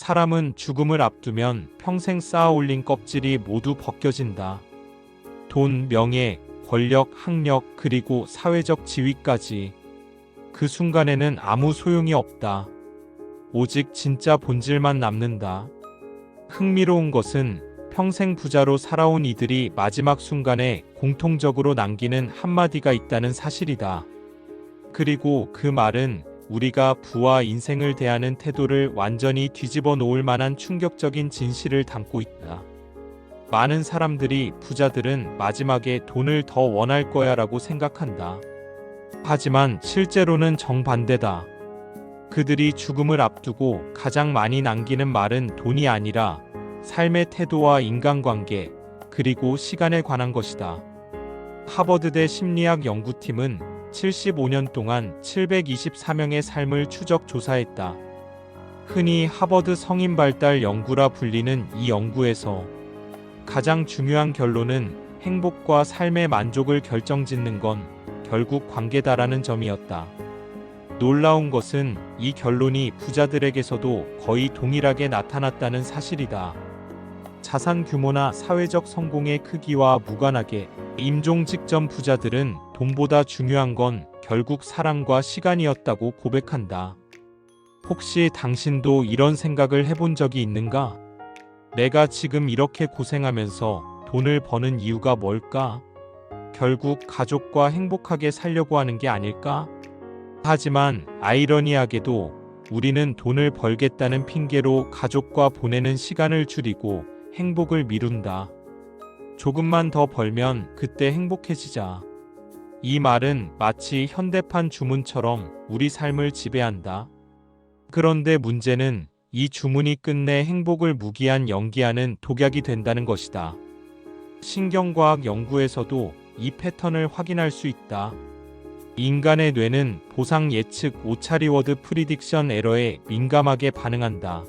사람은 죽음을 앞두면 평생 쌓아 올린 껍질이 모두 벗겨진다. 돈, 명예, 권력, 학력, 그리고 사회적 지위까지. 그 순간에는 아무 소용이 없다. 오직 진짜 본질만 남는다. 흥미로운 것은 평생 부자로 살아온 이들이 마지막 순간에 공통적으로 남기는 한마디가 있다는 사실이다. 그리고 그 말은 우리가 부와 인생을 대하는 태도를 완전히 뒤집어 놓을 만한 충격적인 진실을 담고 있다. 많은 사람들이 부자들은 마지막에 돈을 더 원할 거야 라고 생각한다. 하지만 실제로는 정반대다. 그들이 죽음을 앞두고 가장 많이 남기는 말은 돈이 아니라 삶의 태도와 인간관계, 그리고 시간에 관한 것이다. 하버드대 심리학 연구팀은 75년 동안 724명의 삶을 추적 조사했다. 흔히 하버드 성인 발달 연구라 불리는 이 연구에서 가장 중요한 결론은 행복과 삶의 만족을 결정짓는 건 결국 관계다라는 점이었다. 놀라운 것은 이 결론이 부자들에게서도 거의 동일하게 나타났다는 사실이다. 자산 규모나 사회적 성공의 크기와 무관하게 임종 직전 부자들은 돈보다 중요한 건 결국 사랑과 시간이었다고 고백한다. 혹시 당신도 이런 생각을 해본 적이 있는가? 내가 지금 이렇게 고생하면서 돈을 버는 이유가 뭘까? 결국 가족과 행복하게 살려고 하는 게 아닐까? 하지만 아이러니하게도 우리는 돈을 벌겠다는 핑계로 가족과 보내는 시간을 줄이고 행복을 미룬다. 조금만 더 벌면 그때 행복해지자. 이 말은 마치 현대판 주문처럼 우리 삶을 지배한다. 그런데 문제는 이 주문이 끝내 행복을 무기한 연기하는 독약이 된다는 것이다. 신경과학 연구에서도 이 패턴을 확인할 수 있다. 인간의 뇌는 보상 예측 오차리 워드 프리딕션 에러에 민감하게 반응한다.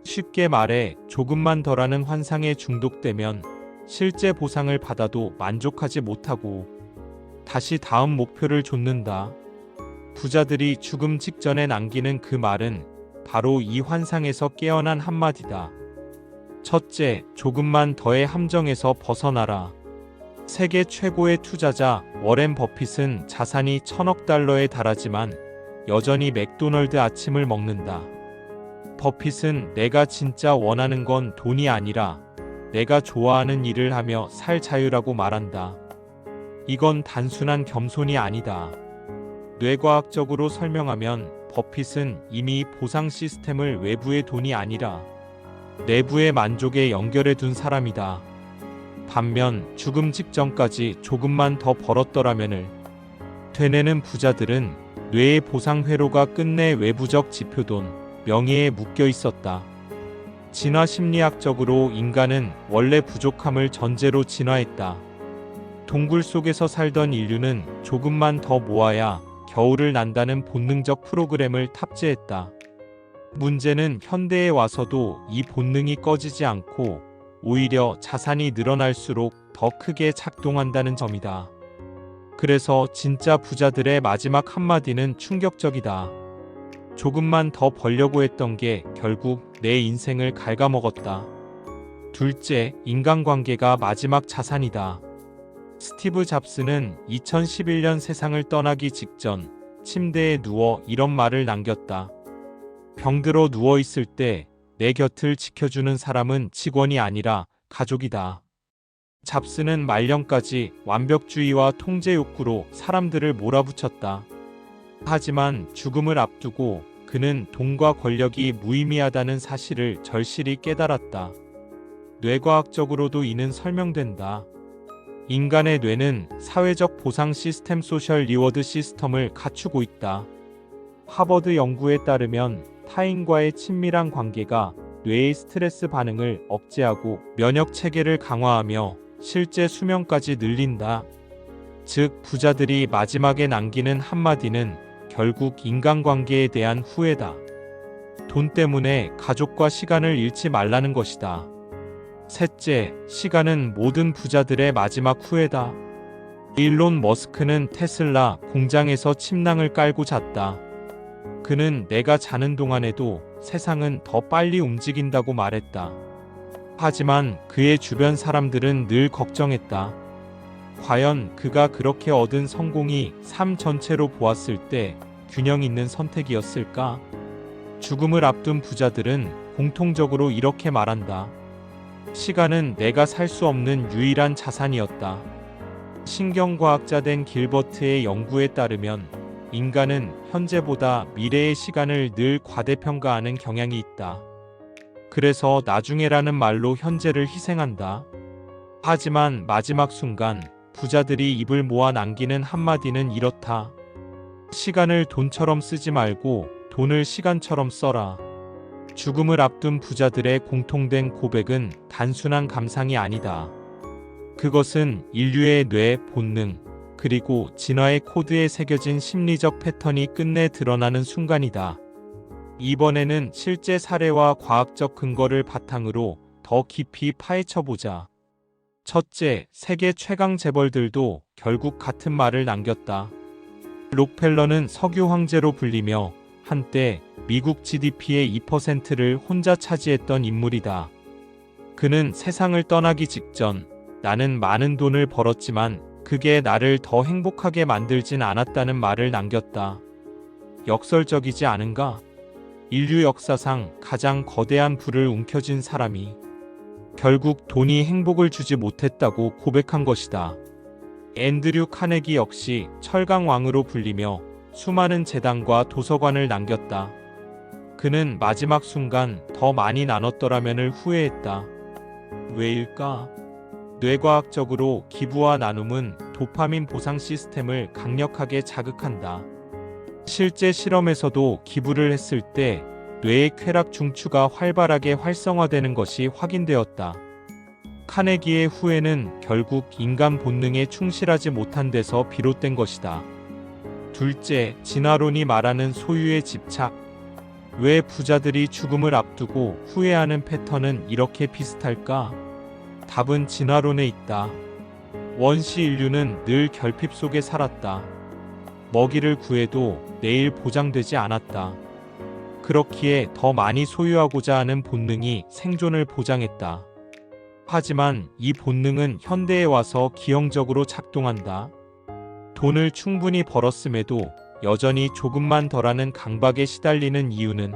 쉽게 말해 조금만 덜하는 환상에 중독되면 실제 보상을 받아도 만족하지 못하고 다시 다음 목표를 좇는다. 부자들이 죽음 직전에 남기는 그 말은 바로 이 환상에서 깨어난 한마디다. 첫째, 조금만 더의 함정에서 벗어나라. 세계 최고의 투자자 워렌 버핏은 자산이 1,000억 달러에 달하지만 여전히 맥도널드 아침을 먹는다. 버핏은 내가 진짜 원하는 건 돈이 아니라 내가 좋아하는 일을 하며 살 자유라고 말한다. 이건 단순한 겸손이 아니다. 뇌과학적으로 설명하면 버핏은 이미 보상 시스템을 외부의 돈이 아니라 내부의 만족에 연결해 둔 사람이다. 반면 죽음 직전까지 조금만 더 벌었더라면을 되뇌는 부자들은 뇌의 보상 회로가 끝내 외부적 지표돈, 명예에 묶여 있었다. 진화 심리학적으로 인간은 원래 부족함을 전제로 진화했다. 동굴 속에서 살던 인류는 조금만 더 모아야 겨울을 난다는 본능적 프로그램을 탑재했다. 문제는 현대에 와서도 이 본능이 꺼지지 않고 오히려 자산이 늘어날수록 더 크게 작동한다는 점이다. 그래서 진짜 부자들의 마지막 한마디는 충격적이다. 조금만 더 벌려고 했던 게 결국 내 인생을 갉아먹었다. 둘째, 인간관계가 마지막 자산이다. 스티브 잡스는 2011년 세상을 떠나기 직전 침대에 누워 이런 말을 남겼다. 병들어 누워 있을 때 내 곁을 지켜주는 사람은 직원이 아니라 가족이다. 잡스는 말년까지 완벽주의와 통제 욕구로 사람들을 몰아붙였다. 하지만 죽음을 앞두고 그는 돈과 권력이 무의미하다는 사실을 절실히 깨달았다. 뇌과학적으로도 이는 설명된다. 인간의 뇌는 사회적 보상 시스템 소셜 리워드 시스템을 갖추고 있다. 하버드 연구에 따르면 타인과의 친밀한 관계가 뇌의 스트레스 반응을 억제하고 면역 체계를 강화하며 실제 수명까지 늘린다. 즉, 부자들이 마지막에 남기는 한마디는 결국 인간관계에 대한 후회다. 돈 때문에 가족과 시간을 잃지 말라는 것이다. 셋째, 시간은 모든 부자들의 마지막 후회다. 일론 머스크는 테슬라 공장에서 침낭을 깔고 잤다. 그는 내가 자는 동안에도 세상은 더 빨리 움직인다고 말했다. 하지만 그의 주변 사람들은 늘 걱정했다. 과연 그가 그렇게 얻은 성공이 삶 전체로 보았을 때 균형 있는 선택이었을까? 죽음을 앞둔 부자들은 공통적으로 이렇게 말한다. 시간은 내가 살 수 없는 유일한 자산이었다. 신경과학자 된 길버트의 연구에 따르면 인간은 현재보다 미래의 시간을 늘 과대평가하는 경향이 있다. 그래서 나중에라는 말로 현재를 희생한다. 하지만 마지막 순간 부자들이 입을 모아 남기는 한마디는 이렇다. 시간을 돈처럼 쓰지 말고 돈을 시간처럼 써라. 죽음을 앞둔 부자들의 공통된 고백은 단순한 감상이 아니다. 그것은 인류의 뇌, 본능, 그리고 진화의 코드에 새겨진 심리적 패턴이 끝내 드러나는 순간이다. 이번에는 실제 사례와 과학적 근거를 바탕으로 더 깊이 파헤쳐보자. 첫째, 세계 최강 재벌들도 결국 같은 말을 남겼다. 록펠러는 석유 황제로 불리며 한때 미국 GDP의 2%를 혼자 차지했던 인물이다. 그는 세상을 떠나기 직전 나는 많은 돈을 벌었지만 그게 나를 더 행복하게 만들진 않았다는 말을 남겼다. 역설적이지 않은가? 인류 역사상 가장 거대한 부를 움켜쥔 사람이 결국 돈이 행복을 주지 못했다고 고백한 것이다. 앤드류 카네기 역시 철강왕으로 불리며 수많은 재단과 도서관을 남겼다. 그는 마지막 순간 더 많이 나눴더라면을 후회했다. 왜일까? 뇌과학적으로 기부와 나눔은 도파민 보상 시스템을 강력하게 자극한다. 실제 실험에서도 기부를 했을 때 뇌의 쾌락 중추가 활발하게 활성화되는 것이 확인되었다. 카네기의 후회는 결국 인간 본능에 충실하지 못한 데서 비롯된 것이다. 둘째, 진화론이 말하는 소유의 집착. 왜 부자들이 죽음을 앞두고 후회하는 패턴은 이렇게 비슷할까? 답은 진화론에 있다. 원시 인류는 늘 결핍 속에 살았다. 먹이를 구해도 내일 보장되지 않았다. 그렇기에 더 많이 소유하고자 하는 본능이 생존을 보장했다. 하지만 이 본능은 현대에 와서 기형적으로 작동한다. 돈을 충분히 벌었음에도 여전히 조금만 덜하는 강박에 시달리는 이유는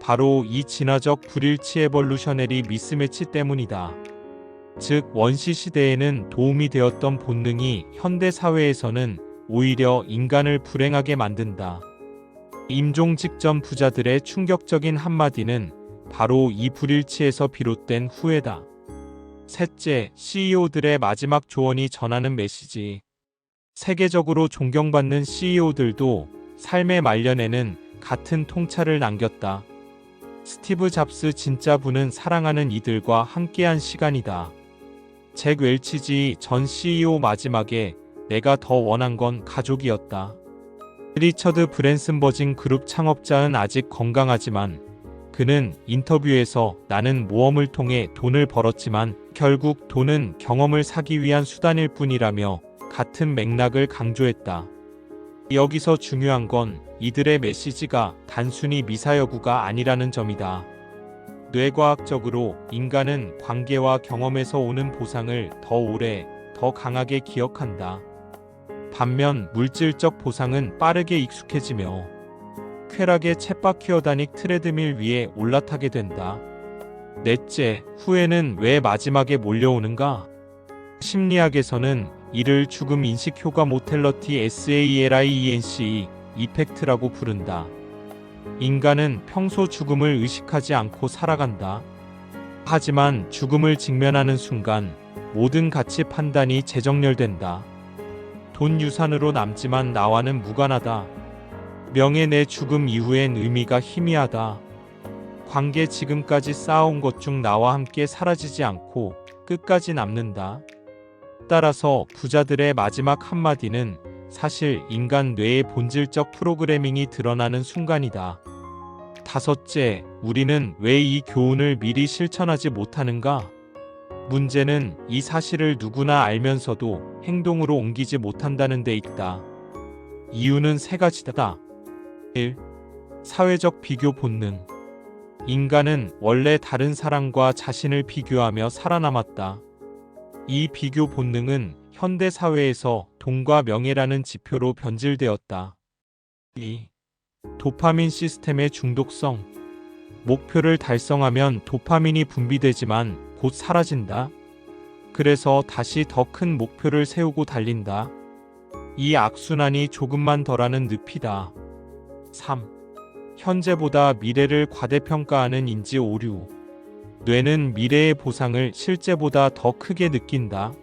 바로 이 진화적 불일치 에볼루셔너리 미스매치 때문이다. 즉 원시 시대에는 도움이 되었던 본능이 현대 사회에서는 오히려 인간을 불행하게 만든다. 임종 직전 부자들의 충격적인 한마디는 바로 이 불일치에서 비롯된 후회다. 셋째, CEO들의 마지막 조언이 전하는 메시지. 세계적으로 존경받는 CEO들도 삶의 말년에는 같은 통찰을 남겼다. 스티브 잡스 진짜 부는 사랑하는 이들과 함께한 시간이다. 잭 웰치지 전 CEO 마지막에 내가 더 원한 건 가족이었다. 리처드 브랜슨 버진 그룹 창업자는 아직 건강하지만 그는 인터뷰에서 나는 모험을 통해 돈을 벌었지만 결국 돈은 경험을 사기 위한 수단일 뿐이라며 같은 맥락을 강조했다. 여기서 중요한 건 이들의 메시지가 단순히 미사여구가 아니라는 점이다. 뇌과학적으로 인간은 관계와 경험에서 오는 보상을 더 오래, 더 강하게 기억한다. 반면 물질적 보상은 빠르게 익숙해지며 쾌락의 쳇바퀴 어다닉 트레드밀 위에 올라타게 된다. 넷째, 후회는 왜 마지막에 몰려오는가? 심리학에서는 이를 죽음 인식 효과 모텔러티 SALIENCE 이펙트라고 부른다. 인간은 평소 죽음을 의식하지 않고 살아간다. 하지만 죽음을 직면하는 순간 모든 가치 판단이 재정렬된다. 돈 유산으로 남지만 나와는 무관하다. 명예 내 죽음 이후엔 의미가 희미하다. 관계 지금까지 쌓아온 것 중 나와 함께 사라지지 않고 끝까지 남는다. 따라서 부자들의 마지막 한마디는 사실 인간 뇌의 본질적 프로그래밍이 드러나는 순간이다. 다섯째, 우리는 왜 이 교훈을 미리 실천하지 못하는가? 문제는 이 사실을 누구나 알면서도 행동으로 옮기지 못한다는 데 있다. 이유는 세 가지다. 1. 사회적 비교 본능. 인간은 원래 다른 사람과 자신을 비교하며 살아남았다. 이 비교 본능은 현대 사회에서 돈과 명예라는 지표로 변질되었다. 2. 도파민 시스템의 중독성. 목표를 달성하면 도파민이 분비되지만 곧 사라진다. 그래서 다시 더 큰 목표를 세우고 달린다. 이 악순환이 조금만 덜하는 늪이다. 3. 현재보다 미래를 과대평가하는 인지 오류. 뇌는 미래의 보상을 실제보다 더 크게 느낀다.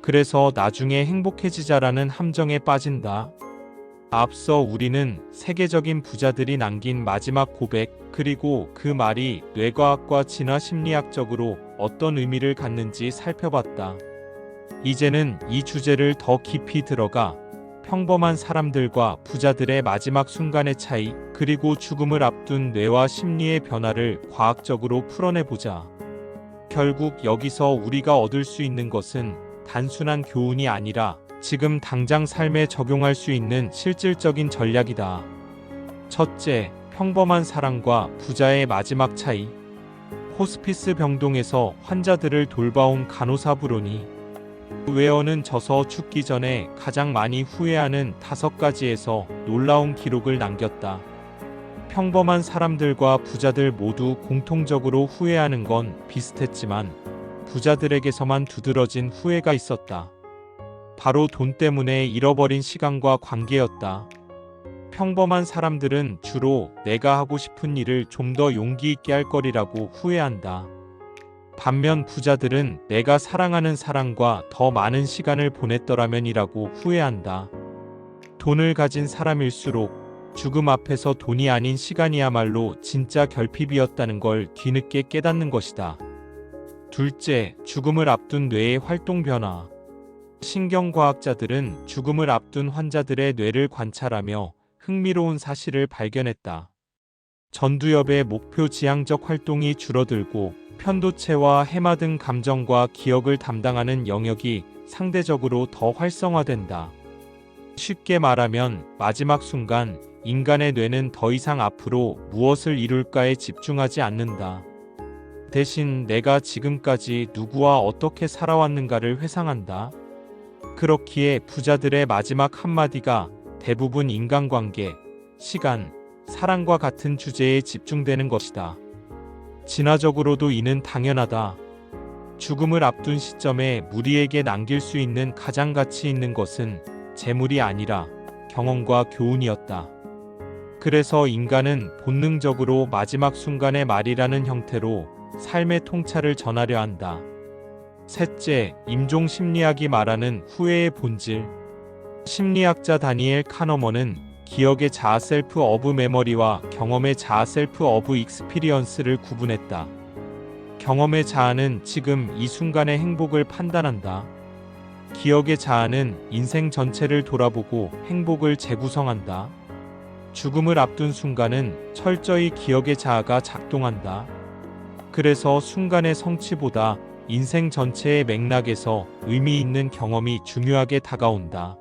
그래서 나중에 행복해지자라는 함정에 빠진다. 앞서 우리는 세계적인 부자들이 남긴 마지막 고백, 그리고 그 말이 뇌과학과 진화심리학적으로 어떤 의미를 갖는지 살펴봤다. 이제는 이 주제를 더 깊이 들어가 평범한 사람들과 부자들의 마지막 순간의 차이, 그리고 죽음을 앞둔 뇌와 심리의 변화를 과학적으로 풀어내보자. 결국 여기서 우리가 얻을 수 있는 것은 단순한 교훈이 아니라 지금 당장 삶에 적용할 수 있는 실질적인 전략이다. 첫째, 평범한 사람과 부자의 마지막 차이. 호스피스 병동에서 환자들을 돌봐온 간호사 브로니 웨어는 져서 죽기 전에 가장 많이 후회하는 5가지에서 놀라운 기록을 남겼다. 평범한 사람들과 부자들 모두 공통적으로 후회하는 건 비슷했지만 부자들에게서만 두드러진 후회가 있었다. 바로 돈 때문에 잃어버린 시간과 관계였다. 평범한 사람들은 주로 내가 하고 싶은 일을 좀 더 용기 있게 할 거리라고 후회한다. 반면 부자들은 내가 사랑하는 사람과 더 많은 시간을 보냈더라면이라고 후회한다. 돈을 가진 사람일수록 죽음 앞에서 돈이 아닌 시간이야말로 진짜 결핍이었다는 걸 뒤늦게 깨닫는 것이다. 둘째, 죽음을 앞둔 뇌의 활동 변화. 신경과학자들은 죽음을 앞둔 환자들의 뇌를 관찰하며 흥미로운 사실을 발견했다. 전두엽의 목표 지향적 활동이 줄어들고 편도체와 해마 등 감정과 기억을 담당하는 영역이 상대적으로 더 활성화된다. 쉽게 말하면 마지막 순간 인간의 뇌는 더 이상 앞으로 무엇을 이룰까에 집중하지 않는다. 대신 내가 지금까지 누구와 어떻게 살아왔는가를 회상한다. 그렇기에 부자들의 마지막 한마디가 대부분 인간관계, 시간, 사랑과 같은 주제에 집중되는 것이다. 진화적으로도 이는 당연하다. 죽음을 앞둔 시점에 무리에게 남길 수 있는 가장 가치 있는 것은 재물이 아니라 경험과 교훈이었다. 그래서 인간은 본능적으로 마지막 순간의 말이라는 형태로 삶의 통찰을 전하려 한다. 셋째, 임종 심리학이 말하는 후회의 본질. 심리학자 다니엘 카너먼은 기억의 자아 셀프 오브 메모리와 경험의 자아 셀프 오브 익스피리언스를 구분했다. 경험의 자아는 지금 이 순간의 행복을 판단한다. 기억의 자아는 인생 전체를 돌아보고 행복을 재구성한다. 죽음을 앞둔 순간은 철저히 기억의 자아가 작동한다. 그래서 순간의 성취보다 인생 전체의 맥락에서 의미 있는 경험이 중요하게 다가온다.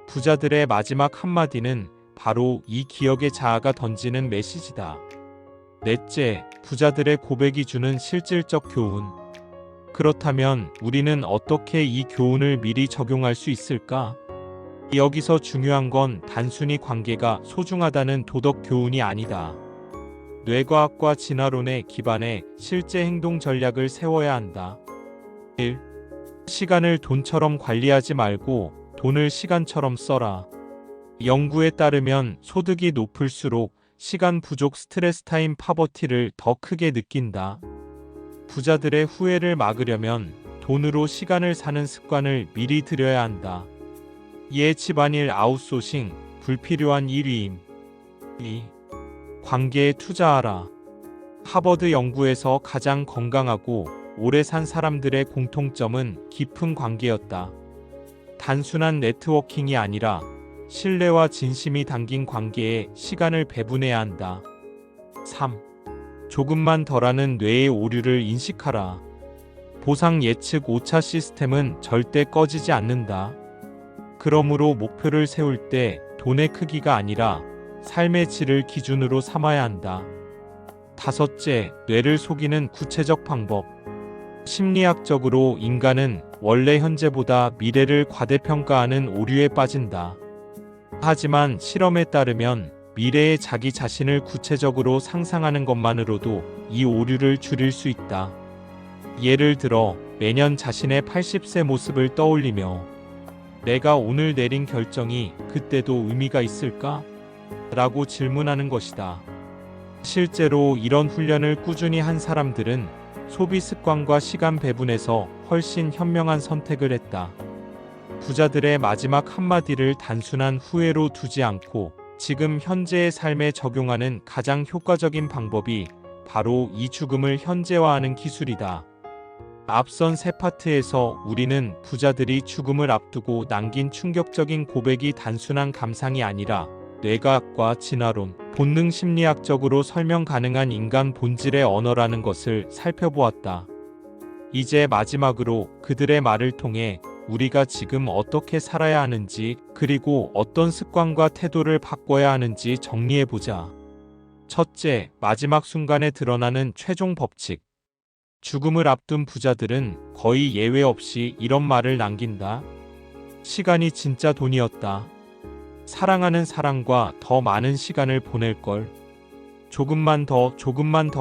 부자들의 마지막 한마디는 바로 이 기억의 자아가 던지는 메시지다. 넷째, 부자들의 고백이 주는 실질적 교훈. 그렇다면 우리는 어떻게 이 교훈을 미리 적용할 수 있을까? 여기서 중요한 건 단순히 관계가 소중하다는 도덕 교훈이 아니다. 뇌과학과 진화론에 기반해 실제 행동 전략을 세워야 한다. 1. 시간을 돈처럼 관리하지 말고 돈을 시간처럼 써라. 연구에 따르면 소득이 높을수록 시간 부족 스트레스 타임 파버티를 더 크게 느낀다. 부자들의 후회를 막으려면 돈으로 시간을 사는 습관을 미리 들여야 한다. 집안일 아웃소싱, 불필요한 일위임. 2. 관계에 투자하라. 하버드 연구에서 가장 건강하고 오래 산 사람들의 공통점은 깊은 관계였다. 단순한 네트워킹이 아니라 신뢰와 진심이 담긴 관계에 시간을 배분해야 한다. 3. 조금만 덜하는 뇌의 오류를 인식하라. 보상 예측 오차 시스템은 절대 꺼지지 않는다. 그러므로 목표를 세울 때 돈의 크기가 아니라 삶의 질을 기준으로 삼아야 한다. 다섯째, 뇌를 속이는 구체적 방법. 심리학적으로 인간은 원래 현재보다 미래를 과대평가하는 오류에 빠진다. 하지만 실험에 따르면 미래의 자기 자신을 구체적으로 상상하는 것만으로도 이 오류를 줄일 수 있다. 예를 들어 매년 자신의 80세 모습을 떠올리며 내가 오늘 내린 결정이 그때도 의미가 있을까? 라고 질문하는 것이다. 실제로 이런 훈련을 꾸준히 한 사람들은 소비 습관과 시간 배분에서 훨씬 현명한 선택을 했다. 부자들의 마지막 한마디를 단순한 후회로 두지 않고 지금 현재의 삶에 적용하는 가장 효과적인 방법이 바로 이 죽음을 현재화하는 기술이다. 앞선 세 파트에서 우리는 부자들이 죽음을 앞두고 남긴 충격적인 고백이 단순한 감상이 아니라 뇌과학과 진화론, 본능 심리학적으로 설명 가능한 인간 본질의 언어라는 것을 살펴보았다. 이제 마지막으로 그들의 말을 통해 우리가 지금 어떻게 살아야 하는지, 그리고 어떤 습관과 태도를 바꿔야 하는지 정리해보자. 첫째, 마지막 순간에 드러나는 최종 법칙. 죽음을 앞둔 부자들은 거의 예외 없이 이런 말을 남긴다. 시간이 진짜 돈이었다. 사랑하는 사람과 더 많은 시간을 보낼 걸. 조금만 더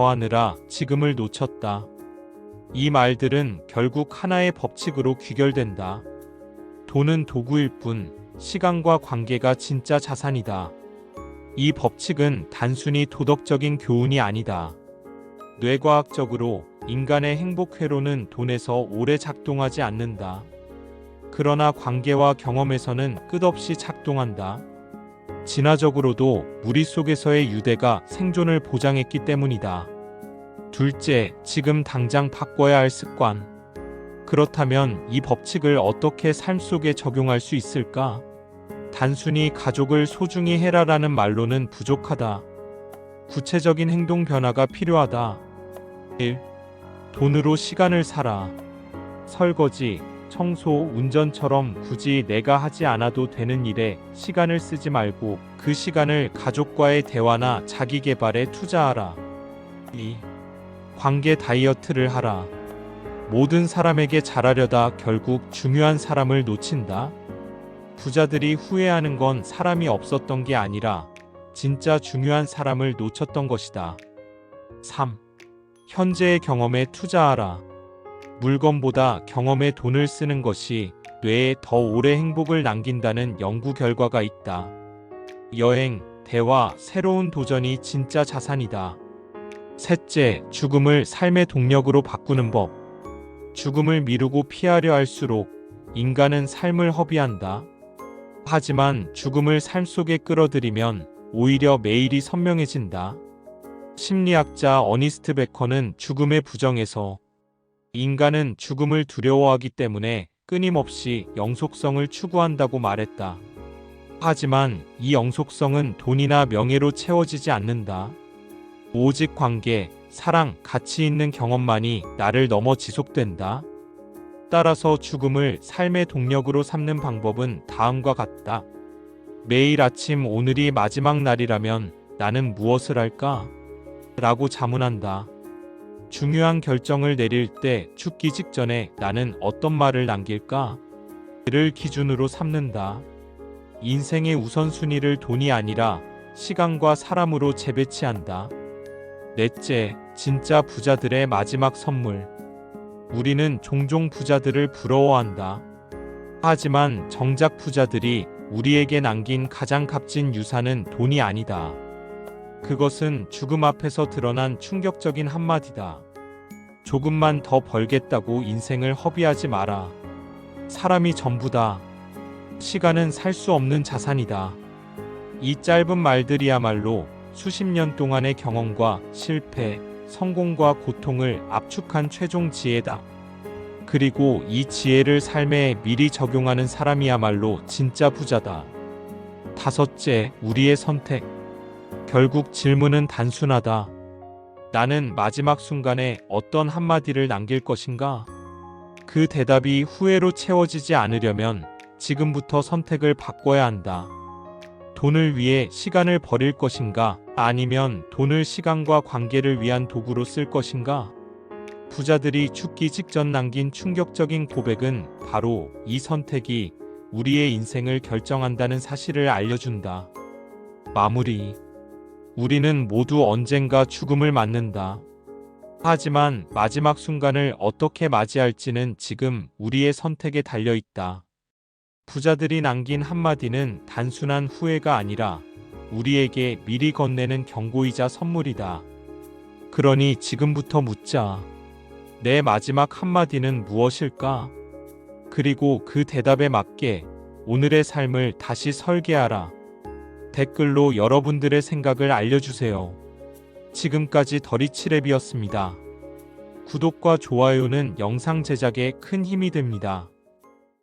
하느라 지금을 놓쳤다. 이 말들은 결국 하나의 법칙으로 귀결된다. 돈은 도구일 뿐 시간과 관계가 진짜 자산이다. 이 법칙은 단순히 도덕적인 교훈이 아니다. 뇌과학적으로 인간의 행복 회로는 돈에서 오래 작동하지 않는다. 그러나 관계와 경험에서는 끝없이 작동한다. 진화적으로도 무리 속에서의 유대가 생존을 보장했기 때문이다. 둘째, 지금 당장 바꿔야 할 습관. 그렇다면 이 법칙을 어떻게 삶 속에 적용할 수 있을까? 단순히 가족을 소중히 해라라는 말로는 부족하다. 구체적인 행동 변화가 필요하다. 1. 돈으로 시간을 사라. 설거지, 청소, 운전처럼 굳이 내가 하지 않아도 되는 일에 시간을 쓰지 말고 그 시간을 가족과의 대화나 자기 개발에 투자하라. 2. 관계 다이어트를 하라. 모든 사람에게 잘하려다 결국 중요한 사람을 놓친다. 부자들이 후회하는 건 사람이 없었던 게 아니라 진짜 중요한 사람을 놓쳤던 것이다. 3. 현재의 경험에 투자하라. 물건보다 경험에 돈을 쓰는 것이 뇌에 더 오래 행복을 남긴다는 연구 결과가 있다. 여행, 대화, 새로운 도전이 진짜 자산이다. 셋째, 죽음을 삶의 동력으로 바꾸는 법. 죽음을 미루고 피하려 할수록 인간은 삶을 허비한다. 하지만 죽음을 삶 속에 끌어들이면 오히려 매일이 선명해진다. 심리학자 어니스트 베커는 죽음의 부정에서 인간은 죽음을 두려워하기 때문에 끊임없이 영속성을 추구한다고 말했다. 하지만 이 영속성은 돈이나 명예로 채워지지 않는다. 오직 관계, 사랑, 가치 있는 경험만이 나를 넘어 지속된다. 따라서 죽음을 삶의 동력으로 삼는 방법은 다음과 같다. 매일 아침 오늘이 마지막 날이라면 나는 무엇을 할까? 라고 자문한다. 중요한 결정을 내릴 때 죽기 직전에 나는 어떤 말을 남길까? 를 기준으로 삼는다. 인생의 우선순위를 돈이 아니라 시간과 사람으로 재배치한다. 넷째, 진짜 부자들의 마지막 선물. 우리는 종종 부자들을 부러워한다. 하지만 정작 부자들이 우리에게 남긴 가장 값진 유산은 돈이 아니다. 그것은 죽음 앞에서 드러난 충격적인 한마디다. 조금만 더 벌겠다고 인생을 허비하지 마라. 사람이 전부다. 시간은 살 수 없는 자산이다. 이 짧은 말들이야말로 수십 년 동안의 경험과 실패, 성공과 고통을 압축한 최종 지혜다. 그리고 이 지혜를 삶에 미리 적용하는 사람이야말로 진짜 부자다. 다섯째, 우리의 선택. 결국 질문은 단순하다. 나는 마지막 순간에 어떤 한마디를 남길 것인가? 그 대답이 후회로 채워지지 않으려면 지금부터 선택을 바꿔야 한다. 돈을 위해 시간을 버릴 것인가? 아니면 돈을 시간과 관계를 위한 도구로 쓸 것인가? 부자들이 죽기 직전 남긴 충격적인 고백은 바로 이 선택이 우리의 인생을 결정한다는 사실을 알려준다. 마무리. 우리는 모두 언젠가 죽음을 맞는다. 하지만 마지막 순간을 어떻게 맞이할지는 지금 우리의 선택에 달려 있다. 부자들이 남긴 한마디는 단순한 후회가 아니라 우리에게 미리 건네는 경고이자 선물이다. 그러니 지금부터 묻자. 내 마지막 한마디는 무엇일까? 그리고 그 대답에 맞게 오늘의 삶을 다시 설계하라. 댓글로 여러분들의 생각을 알려주세요. 지금까지 더리치랩이었습니다. 구독과 좋아요는 영상 제작에 큰 힘이 됩니다.